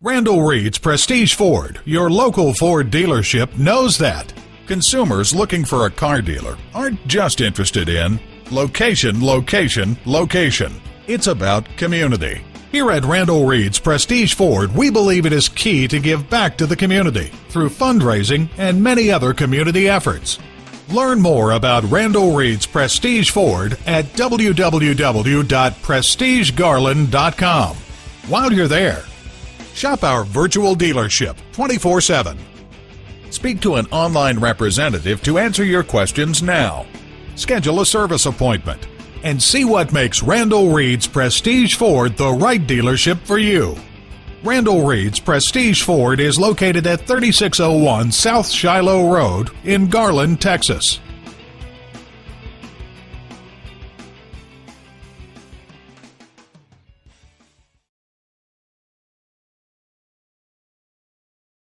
Randall Reed's Prestige Ford, your local Ford dealership, knows that. Consumers looking for a car dealer aren't just interested in location, location, location. It's about community. Here at Randall Reed's Prestige Ford, we believe it is key to give back to the community through fundraising and many other community efforts. Learn more about Randall Reed's Prestige Ford at www.prestigegarland.com. While you're there, shop our virtual dealership 24/7. Speak to an online representative to answer your questions now. Schedule a service appointment and see what makes Randall Reed's Prestige Ford the right dealership for you. Randall Reed's Prestige Ford is located at 3601 South Shiloh Road in Garland, Texas.